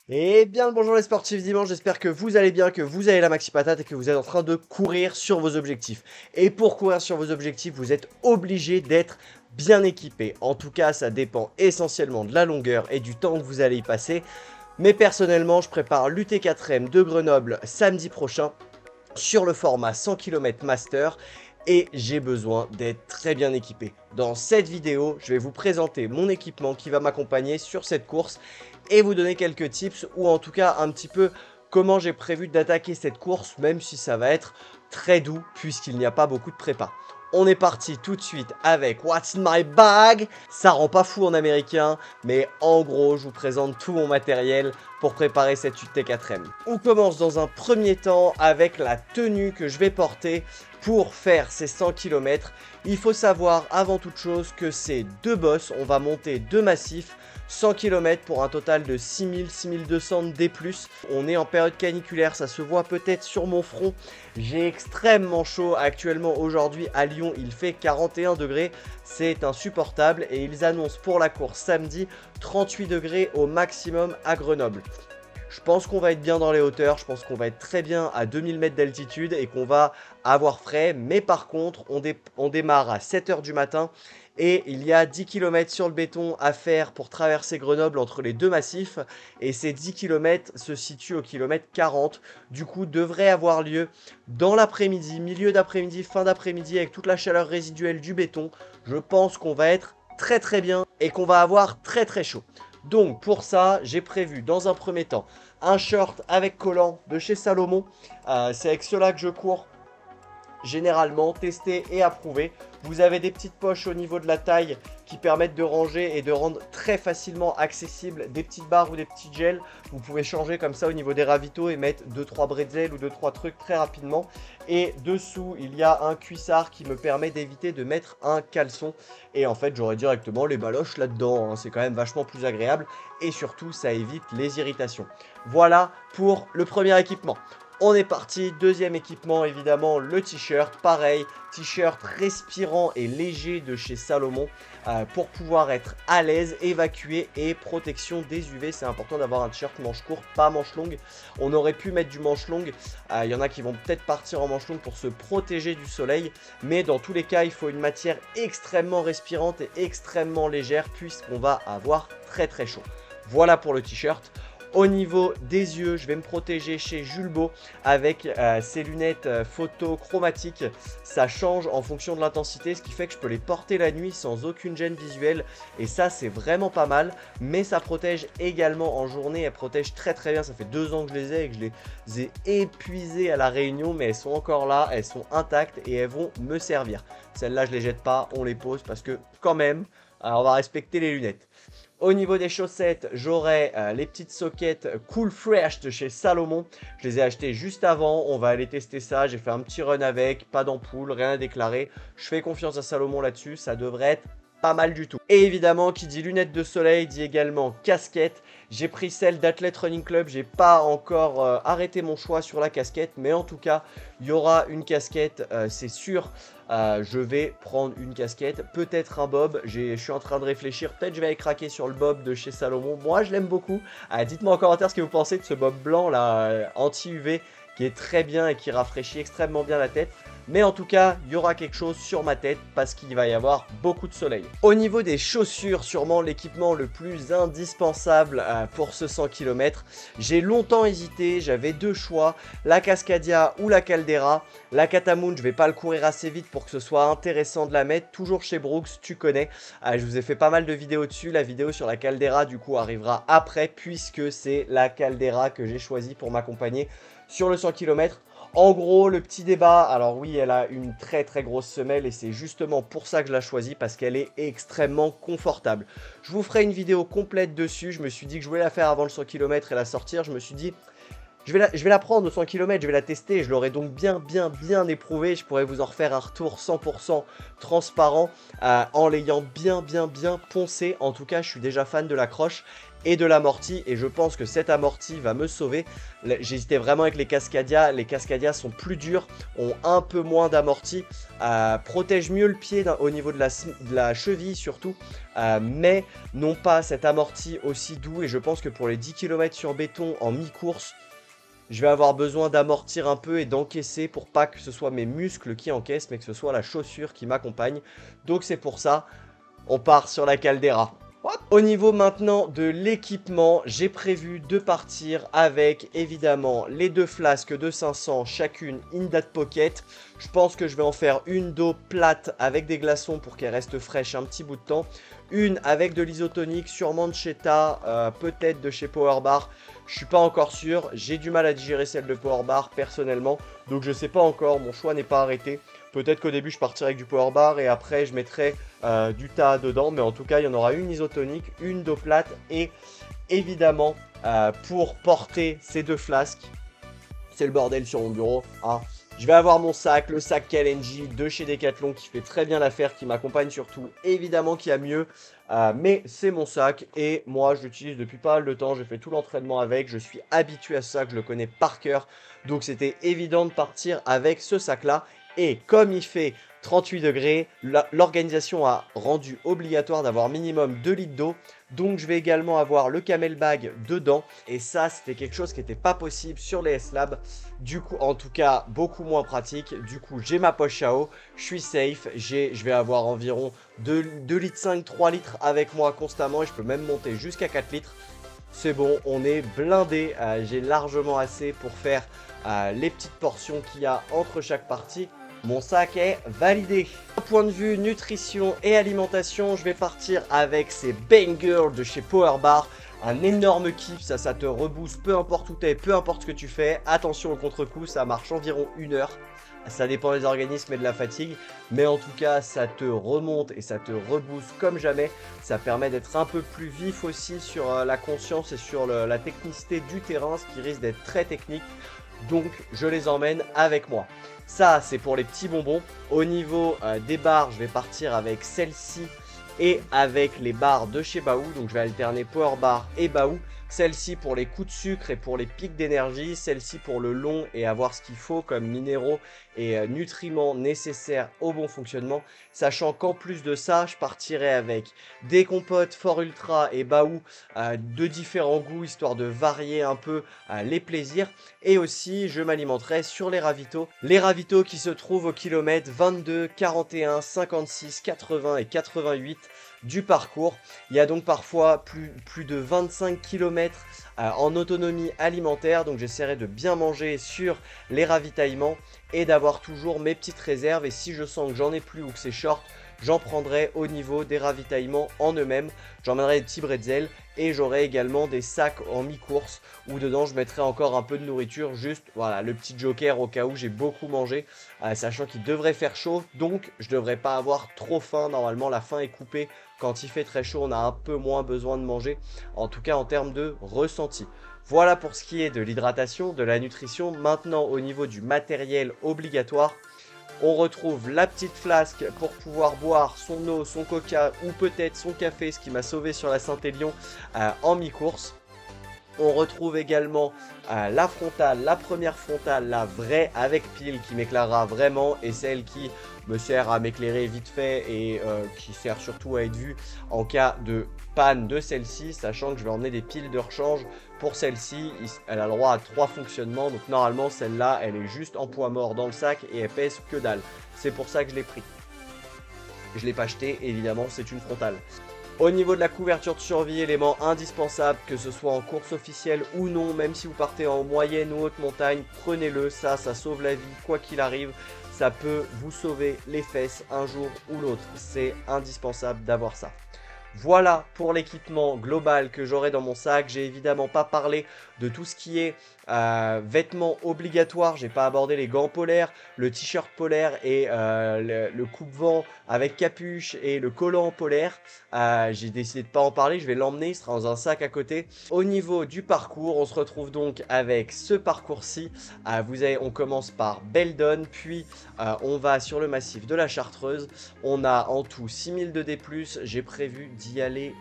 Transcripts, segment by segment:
Et bien le bonjour les sportifs dimanche, j'espère que vous allez bien, que vous avez la maxi patate et que vous êtes en train de courir sur vos objectifs. Et pour courir sur vos objectifs, vous êtes obligé d'être bien équipé. En tout cas, ça dépend essentiellement de la longueur et du temps que vous allez y passer. Mais personnellement, je prépare l'UT4M de Grenoble samedi prochain sur le format 100 km Master et j'ai besoin d'être très bien équipé. Dans cette vidéo, je vais vous présenter mon équipement qui va m'accompagner sur cette course et vous donner quelques tips ou en tout cas un petit peu comment j'ai prévu d'attaquer cette course, même si ça va être très doux puisqu'il n'y a pas beaucoup de prépa. On est parti tout de suite avec What's in my bag. Ça rend pas fou en américain, mais en gros, je vous présente tout mon matériel pour préparer cette UT4M. On commence dans un premier temps avec la tenue que je vais porter pour faire ces 100 km. Il faut savoir avant toute chose que c'est deux bosses, on va monter deux massifs. 100 km pour un total de 6000-6200 D+. On est en période caniculaire, ça se voit peut-être sur mon front. J'ai extrêmement chaud actuellement aujourd'hui à Lyon, il fait 41 degrés. C'est insupportable et ils annoncent pour la course samedi 38 degrés au maximum à Grenoble. Je pense qu'on va être bien dans les hauteurs, je pense qu'on va être très bien à 2000 mètres d'altitude et qu'on va avoir frais. Mais par contre, on démarre à 7 h du matin et il y a 10 km sur le béton à faire pour traverser Grenoble entre les deux massifs. Et ces 10 km se situent au kilomètre 40. Du coup, devrait avoir lieu dans l'après-midi, milieu d'après-midi, fin d'après-midi avec toute la chaleur résiduelle du béton. Je pense qu'on va être très bien et qu'on va avoir très chaud. Donc pour ça, j'ai prévu dans un premier temps un short avec collant de chez Salomon. C'est avec cela que je cours généralement, testé et approuvé. Vous avez des petites poches au niveau de la taille qui permettent de ranger et de rendre très facilement accessible des petites barres ou des petits gels. Vous pouvez changer comme ça au niveau des ravitaux et mettre 2-3 bretzels ou 2-3 trucs très rapidement. Et dessous, il y a un cuissard qui me permet d'éviter de mettre un caleçon. Et en fait, j'aurai directement les baloches là-dedans, hein. C'est quand même vachement plus agréable et surtout, ça évite les irritations. Voilà pour le premier équipement. On est parti, deuxième équipement évidemment le t-shirt, pareil, t-shirt respirant et léger de chez Salomon pour pouvoir être à l'aise, évacuer et protection des UV. C'est important d'avoir un t-shirt manche courte, pas manche longue. On aurait pu mettre du manche longue, il y en a qui vont peut-être partir en manche longue pour se protéger du soleil, mais dans tous les cas il faut une matière extrêmement respirante et extrêmement légère puisqu'on va avoir très chaud. Voilà pour le t-shirt. Au niveau des yeux, je vais me protéger chez Julbo avec ces lunettes photo chromatiques. Ça change en fonction de l'intensité, ce qui fait que je peux les porter la nuit sans aucune gêne visuelle. Et ça, c'est vraiment pas mal. Mais ça protège également en journée. Elles protègent très bien. Ça fait 2 ans que je les ai et que je les ai épuisées à la Réunion. Mais elles sont encore là, elles sont intactes et elles vont me servir. Celles-là, je les jette pas, on les pose parce que quand même, on va respecter les lunettes. Au niveau des chaussettes, j'aurai les petites sockets Cool Fresh de chez Salomon. Je les ai achetées juste avant, on va aller tester ça. J'ai fait un petit run avec, pas d'ampoule, rien à déclarer. Je fais confiance à Salomon là-dessus, ça devrait être pas mal du tout. Et évidemment, qui dit lunettes de soleil, dit également casquette. J'ai pris celle d'Athlete Running Club, j'ai pas encore arrêté mon choix sur la casquette, mais en tout cas, il y aura une casquette, c'est sûr. Je vais prendre une casquette, peut-être un bob, je suis en train de réfléchir, peut-être je vais aller craquer sur le bob de chez Salomon. Moi, je l'aime beaucoup. Dites-moi en commentaire ce que vous pensez de ce bob blanc là, anti-UV, qui est très bien et qui rafraîchit extrêmement bien la tête. Mais en tout cas, il y aura quelque chose sur ma tête parce qu'il va y avoir beaucoup de soleil. Au niveau des chaussures, sûrement l'équipement le plus indispensable pour ce 100 km. J'ai longtemps hésité, j'avais deux choix, la Cascadia ou la Caldera. La Catamoun, je vais pas le courir assez vite pour que ce soit intéressant de la mettre. Toujours chez Brooks, tu connais. Je vous ai fait pas mal de vidéos dessus. La vidéo sur la Caldera, du coup, arrivera après puisque c'est la Caldera que j'ai choisie pour m'accompagner sur le 100 km. En gros, le petit débat, alors oui, elle a une très grosse semelle et c'est justement pour ça que je la choisis parce qu'elle est extrêmement confortable. Je vous ferai une vidéo complète dessus, je me suis dit que je voulais la faire avant le 100 km et la sortir, je me suis dit... Je vais la prendre au 100 km, je vais la tester, je l'aurai donc bien éprouvée. Je pourrais vous en refaire un retour 100% transparent en l'ayant bien poncé. En tout cas, je suis déjà fan de l'accroche et de l'amorti, et je pense que cet amorti va me sauver. J'hésitais vraiment avec les Cascadia sont plus durs, ont un peu moins d'amorti, protègent mieux le pied au niveau de la cheville surtout, mais n'ont pas cet amorti aussi doux, et je pense que pour les 10 km sur béton en mi-course, je vais avoir besoin d'amortir un peu et d'encaisser pour pas que ce soit mes muscles qui encaissent, mais que ce soit la chaussure qui m'accompagne. Donc c'est pour ça, on part sur la Caldera. Hop. Au niveau maintenant de l'équipement, j'ai prévu de partir avec évidemment les 2 flasques de 500 chacune in that pocket. Je pense que je vais en faire une d'eau plate avec des glaçons pour qu'elle reste fraîche un petit bout de temps. Une avec de l'isotonique, sûrement de chez Ta, peut-être de chez Powerbar. Je suis pas encore sûr, j'ai du mal à digérer celle de Powerbar personnellement. Donc je sais pas encore, mon choix n'est pas arrêté. Peut-être qu'au début je partirai avec du Powerbar et après je mettrai du Ta dedans. Mais en tout cas il y en aura une isotonique, une d'eau plate et évidemment pour porter ces 2 flasques. C'est le bordel sur mon bureau, hein. Je vais avoir mon sac, le sac KLNJ de chez Decathlon qui fait très bien l'affaire, qui m'accompagne surtout. Évidemment qu'il y a mieux, mais c'est mon sac et moi je l'utilise depuis pas mal de temps. J'ai fait tout l'entraînement avec, je suis habitué à ce sac, je le connais par cœur. Donc c'était évident de partir avec ce sac-là. Et comme il fait 38 degrés, l'organisation a rendu obligatoire d'avoir minimum 2 litres d'eau. Donc je vais également avoir le camel bag dedans. Et ça, c'était quelque chose qui n'était pas possible sur les S-Lab. Du coup, en tout cas, beaucoup moins pratique. Du coup, j'ai ma poche à eau. Je suis safe. Je vais avoir environ 2 litres 5, 3 litres avec moi constamment. Et je peux même monter jusqu'à 4 litres. C'est bon, on est blindé. J'ai largement assez pour faire les petites portions qu'il y a entre chaque partie. Mon sac est validé. D'un point de vue nutrition et alimentation, je vais partir avec ces bangers de chez Powerbar. Un énorme kiff, ça te rebooste peu importe où t'es, peu importe ce que tu fais. Attention au contre-coup, ça marche environ 1 heure. Ça dépend des organismes et de la fatigue. Mais en tout cas, ça te remonte et ça te rebooste comme jamais. Ça permet d'être un peu plus vif aussi sur la conscience et sur la technicité du terrain, ce qui risque d'être très technique. Donc, je les emmène avec moi. Ça, c'est pour les petits bonbons. Au niveau des barres, je vais partir avec celle-ci et avec les barres de chez Baou. Donc, je vais alterner Power Bar et Baou. Celle-ci pour les coups de sucre et pour les pics d'énergie. Celle-ci pour le long et avoir ce qu'il faut comme minéraux et nutriments nécessaires au bon fonctionnement. Sachant qu'en plus de ça, je partirai avec des compotes Fort Ultra et Baou de différents goûts, histoire de varier un peu les plaisirs. Et aussi, je m'alimenterai sur les ravitaux. Les ravitaux qui se trouvent au kilomètre 22, 41, 56, 80 et 88 du parcours. Il y a donc parfois plus de 25 km en autonomie alimentaire. Donc j'essaierai de bien manger sur les ravitaillements et d'avoir toujours mes petites réserves. Et si je sens que j'en ai plus ou que c'est short, j'en prendrai au niveau des ravitaillements en eux-mêmes. J'emmènerai des petits bretzels et j'aurai également des sacs en mi-course où dedans je mettrai encore un peu de nourriture. Juste voilà, le petit joker au cas où j'ai beaucoup mangé, sachant qu'il devrait faire chaud. Donc je ne devrais pas avoir trop faim. Normalement la faim est coupée. Quand il fait très chaud, on a un peu moins besoin de manger. En tout cas en termes de ressenti. Voilà pour ce qui est de l'hydratation, de la nutrition. Maintenant au niveau du matériel obligatoire, on retrouve la petite flasque pour pouvoir boire son eau, son coca ou peut-être son café, ce qui m'a sauvé sur la Saint-Élion en mi-course. On retrouve également la frontale, la première frontale, la vraie avec pile qui m'éclairera vraiment et celle qui me sert à m'éclairer vite fait et qui sert surtout à être vue en cas de panne de celle-ci, sachant que je vais emmener des piles de rechange pour celle-ci. Elle a le droit à 3 fonctionnements, donc normalement celle-là elle est juste en poids mort dans le sac et elle pèse que dalle. C'est pour ça que je l'ai pris. Je ne l'ai pas acheté, évidemment c'est une frontale. Au niveau de la couverture de survie, élément indispensable, que ce soit en course officielle ou non, même si vous partez en moyenne ou haute montagne, prenez-le, ça sauve la vie, quoi qu'il arrive, ça peut vous sauver les fesses un jour ou l'autre, c'est indispensable d'avoir ça. Voilà pour l'équipement global que j'aurai dans mon sac. J'ai évidemment pas parlé de tout ce qui est vêtements obligatoires. J'ai pas abordé les gants polaires, le t-shirt polaire et le coupe-vent avec capuche et le collant polaire. J'ai décidé de pas en parler, je vais l'emmener, il sera dans un sac à côté. Au niveau du parcours, on se retrouve donc avec ce parcours-ci. On commence par Beldon, puis on va sur le massif de la Chartreuse. On a en tout 6000 de D+, j'ai prévu d'y aller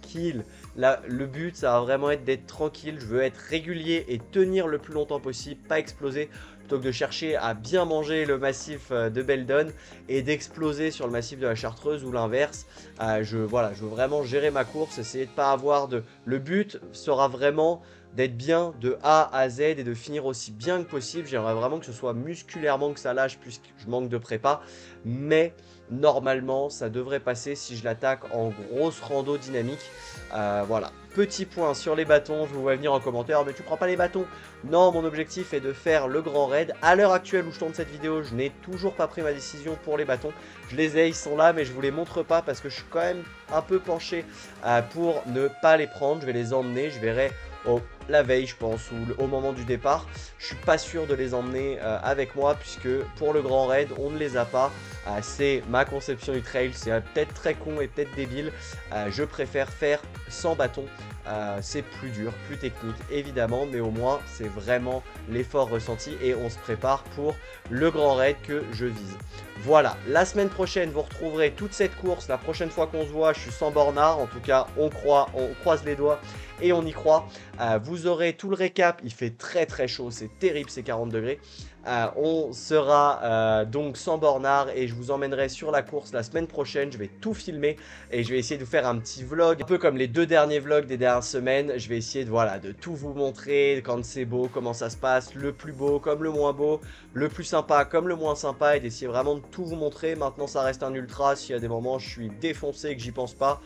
tranquille. Là, le but, ça va vraiment être d'être tranquille. Je veux être régulier et tenir le plus longtemps possible, pas exploser, plutôt que de chercher à bien manger le massif de Beldon et d'exploser sur le massif de la Chartreuse ou l'inverse. Voilà, je veux vraiment gérer ma course, essayer de pas avoir de... Le but sera vraiment d'être bien de A à Z et de finir aussi bien que possible. J'aimerais vraiment que ce soit musculairement que ça lâche puisque je manque de prépa. Mais normalement, ça devrait passer si je l'attaque en grosse rando dynamique. Voilà, petit point sur les bâtons. Je vous vois venir en commentaire, mais tu prends pas les bâtons? Non, mon objectif est de faire le grand raid. À l'heure actuelle où je tourne cette vidéo, je n'ai toujours pas pris ma décision pour les bâtons. Je les ai, ils sont là, mais je vous les montre pas parce que je suis quand même un peu penché pour ne pas les prendre. Je vais les emmener, je verrai la veille je pense ou au moment du départ. Je suis pas sûr de les emmener avec moi puisque pour le grand raid on ne les a pas. C'est ma conception du trail, c'est peut-être très con et peut-être débile. Je préfère faire sans bâton. C'est plus dur, plus technique évidemment, mais au moins c'est vraiment l'effort ressenti et on se prépare pour le grand raid que je vise. Voilà, la semaine prochaine vous retrouverez toute cette course. La prochaine fois qu'on se voit, je suis sans bornard, en tout cas on croise les doigts et on y croit. Vous aurez tout le récap, il fait très très chaud, c'est terrible ces 40 degrés. On sera donc sans bornard et je vous emmènerai sur la course la semaine prochaine. Je vais tout filmer et je vais essayer de vous faire un petit vlog, un peu comme les 2 derniers vlogs des dernières semaines. Je vais essayer de tout vous montrer quand c'est beau, comment ça se passe, le plus beau comme le moins beau, le plus sympa comme le moins sympa et d'essayer vraiment de tout vous montrer. Maintenant ça reste un ultra, s'il y a des moments où je suis défoncé et que j'y pense pas,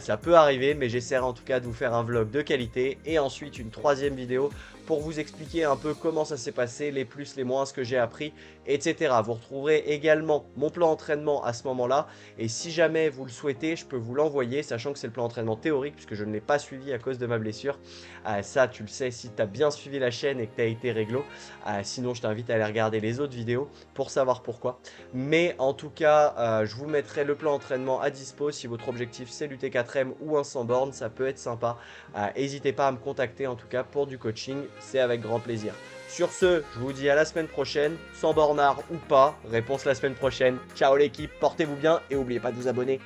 ça peut arriver, mais j'essaierai en tout cas de vous faire un vlog de qualité et ensuite une 3e vidéo pour vous expliquer un peu comment ça s'est passé, les plus, les moins, ce que j'ai appris, etc. Vous retrouverez également mon plan d'entraînement à ce moment-là. Et si jamais vous le souhaitez, je peux vous l'envoyer, sachant que c'est le plan d'entraînement théorique, puisque je ne l'ai pas suivi à cause de ma blessure. Ça, tu le sais si tu as bien suivi la chaîne et que tu as été réglo. Sinon, je t'invite à aller regarder les autres vidéos pour savoir pourquoi. Mais en tout cas, je vous mettrai le plan d'entraînement à dispo. Si votre objectif, c'est l'UT4M ou un 100 bornes, ça peut être sympa. N'hésitez pas à me contacter, en tout cas, pour du coaching. C'est avec grand plaisir. Sur ce, je vous dis à la semaine prochaine, sans bornard ou pas, réponse la semaine prochaine. Ciao l'équipe, portez-vous bien et n'oubliez pas de vous abonner.